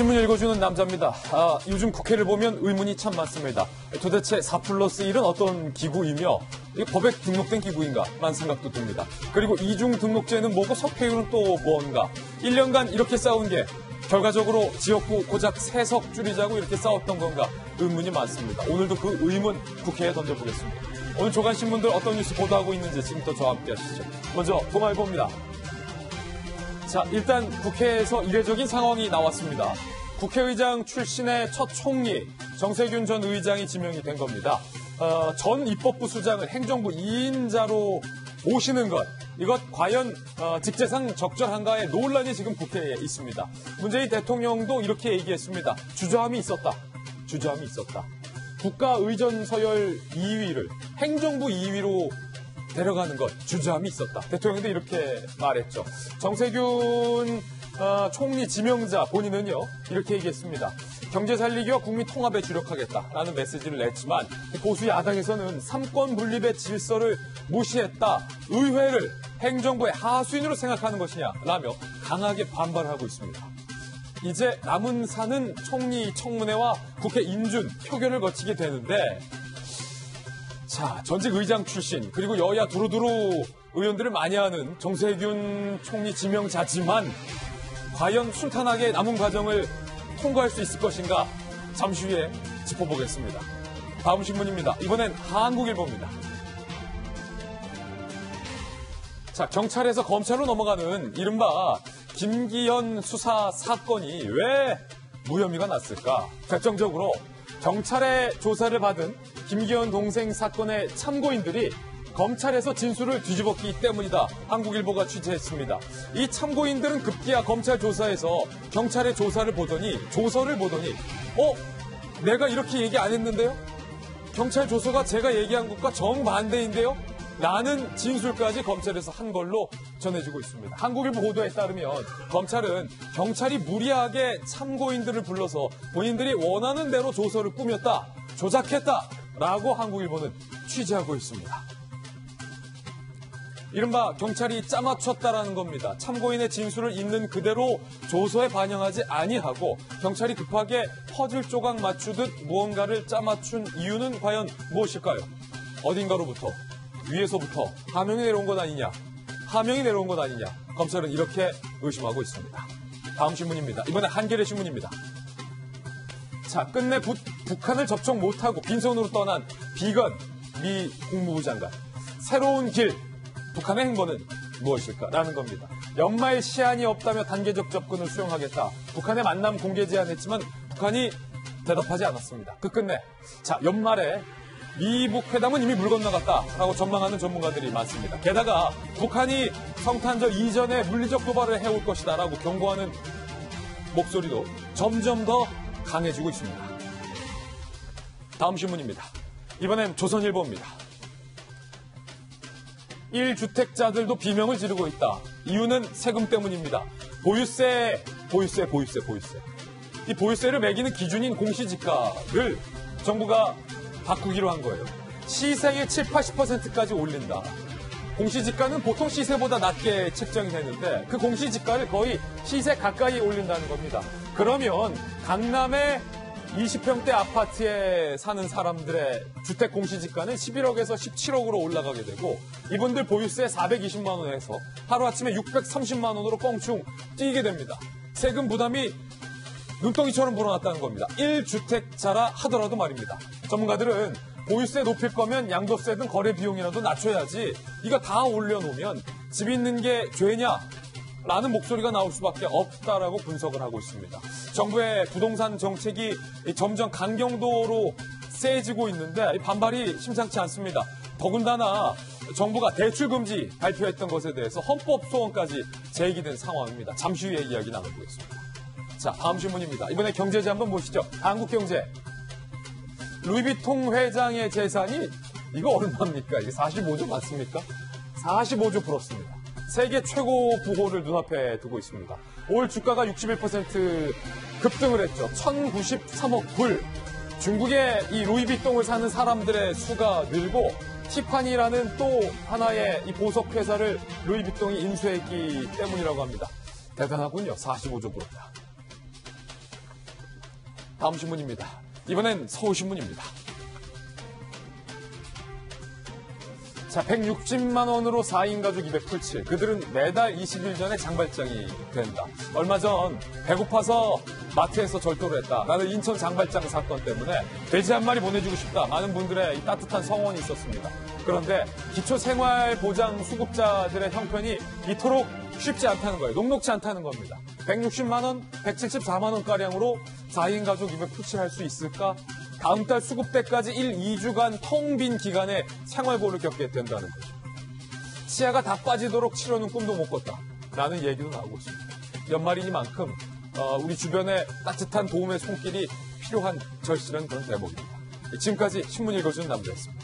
신문 읽어주는 남자입니다. 요즘 국회를 보면 의문이 참 많습니다. 도대체 4+1은 어떤 기구이며 법에 등록된 기구인가라는 생각도 듭니다. 그리고 이중 등록제는 뭐고 석회율은 또 뭔가. 1년간 이렇게 싸운 게 결과적으로 지역구 고작 3석 줄이자고 이렇게 싸웠던 건가 의문이 많습니다. 오늘도 그 의문 국회에 던져보겠습니다. 오늘 조간신문들 어떤 뉴스 보도하고 있는지 지금부터 저와 함께 하시죠. 먼저 동아일보입니다. 자, 일단 국회에서 이례적인 상황이 나왔습니다. 국회의장 출신의 첫 총리 정세균 전 의장이 지명이 된 겁니다. 전 입법부 수장을 행정부 2인자로 모시는 것, 이것 과연 직제상 적절한가의 논란이 지금 국회에 있습니다. 문재인 대통령도 이렇게 얘기했습니다. 주저함이 있었다. 주저함이 있었다. 국가의전 서열 2위를 행정부 2위로 데려가는 것, 주저함이 있었다. 대통령도 이렇게 말했죠. 정세균 총리 지명자 본인은요, 이렇게 얘기했습니다. 경제 살리기와 국민 통합에 주력하겠다라는 메시지를 냈지만 보수 야당에서는 삼권 분립의 질서를 무시했다. 의회를 행정부의 하수인으로 생각하는 것이냐라며 강하게 반발하고 있습니다. 이제 남은 산은 총리 청문회와 국회 인준, 표결을 거치게 되는데, 자, 전직 의장 출신 그리고 여야 두루두루 의원들을 많이 하는 정세균 총리 지명자지만 과연 순탄하게 남은 과정을 통과할 수 있을 것인가 잠시 후에 짚어보겠습니다. 다음 신문입니다. 이번엔 한국일보입니다. 자, 경찰에서 검찰로 넘어가는 이른바 김기현 수사 사건이 왜 무혐의가 났을까? 결정적으로 경찰의 조사를 받은 김기현 동생 사건의 참고인들이 검찰에서 진술을 뒤집었기 때문이다. 한국일보가 취재했습니다. 이 참고인들은 급기야 검찰 조사에서 경찰의 조서를 보더니 내가 이렇게 얘기 안 했는데요? 경찰 조서가 제가 얘기한 것과 정반대인데요? 라는 진술까지 검찰에서 한 걸로 전해지고 있습니다. 한국일보 보도에 따르면 검찰은 경찰이 무리하게 참고인들을 불러서 본인들이 원하는 대로 조서를 꾸몄다, 조작했다라고 한국일보는 취재하고 있습니다. 이른바 경찰이 짜맞췄다라는 겁니다. 참고인의 진술을 있는 그대로 조서에 반영하지 아니하고 경찰이 급하게 퍼즐 조각 맞추듯 무언가를 짜맞춘 이유는 과연 무엇일까요? 어딘가로부터, 위에서부터 하명이 내려온 것 아니냐? 검찰은 이렇게 의심하고 있습니다. 다음 신문입니다. 이번에 한겨레 신문입니다. 자, 끝내 북한을 접촉 못하고 빈손으로 떠난 비건 미 국무부 장관. 새로운 길, 북한의 행보는 무엇일까라는 겁니다. 연말 시한이 없다며 단계적 접근을 수용하겠다. 북한의 만남 공개 제안했지만 북한이 대답하지 않았습니다. 그 끝내 자, 연말에 미북 회담은 이미 물 건너갔다라고 전망하는 전문가들이 많습니다. 게다가 북한이 성탄절 이전에 물리적 도발을 해올 것이다라고 경고하는 목소리도 점점 더 강해지고 있습니다. 다음 신문입니다. 이번엔 조선일보입니다. 1주택자들도 비명을 지르고 있다. 이유는 세금 때문입니다. 보유세. 이 보유세를 매기는 기준인 공시지가를 정부가 바꾸기로 한 거예요. 시세의 7, 80%까지 올린다. 공시지가는 보통 시세보다 낮게 책정이 되는데 그 공시지가를 거의 시세 가까이 올린다는 겁니다. 그러면 강남의 20평대 아파트에 사는 사람들의 주택 공시지가는 11억에서 17억으로 올라가게 되고 이분들 보유세 420만 원에서 하루아침에 630만 원으로 껑충 뛰게 됩니다. 세금 부담이 눈덩이처럼 불어났다는 겁니다. 1주택자라 하더라도 말입니다. 전문가들은 보유세 높일 거면 양도세든 거래 비용이라도 낮춰야지 이거 다 올려놓으면 집 있는 게 죄냐? 라는 목소리가 나올 수밖에 없다라고 분석을 하고 있습니다. 정부의 부동산 정책이 점점 강경도로 세지고 있는데 반발이 심상치 않습니다. 더군다나 정부가 대출 금지 발표했던 것에 대해서 헌법 소원까지 제기된 상황입니다. 잠시 후에 이야기 나눠보겠습니다. 자, 다음 신문입니다. 이번에 경제지 한번 보시죠. 한국경제. 루이비통 회장의 재산이 이거 얼마입니까? 이게 45조 맞습니까? 45조 불었습니다. 세계 최고 부호를 눈앞에 두고 있습니다. 올 주가가 61% 급등을 했죠. 1,093억 불. 중국의 이 루이비통을 사는 사람들의 수가 늘고 티파니라는 또 하나의 이 보석 회사를 루이비통이 인수했기 때문이라고 합니다. 대단하군요. 45조 불었다. 다음 신문입니다. 이번엔 서울신문입니다. 자, 160만 원으로 4인 가족 207. 그들은 매달 20일 전에 장발장이 된다. 얼마 전 배고파서 마트에서 절도를 했다. 나는 인천 장발장 사건 때문에 돼지 한 마리 보내주고 싶다. 많은 분들의 이 따뜻한 성원이 있었습니다. 그런데 기초생활보장 수급자들의 형편이 이토록 쉽지 않다는 거예요. 녹록지 않다는 겁니다. 160만 원, 174만 원가량으로 4인 가족 207 할 수 있을까? 다음 달 수급 때까지 2주간 텅 빈 기간에 생활고를 겪게 된다는 거죠. 치아가 다 빠지도록 치료는 꿈도 못 꿨다. 라는 얘기도 나오고 있습니다. 연말이니만큼 우리 주변에 따뜻한 도움의 손길이 필요한 절실한 그런 대목입니다. 지금까지 신문 읽어주는 남자였습니다.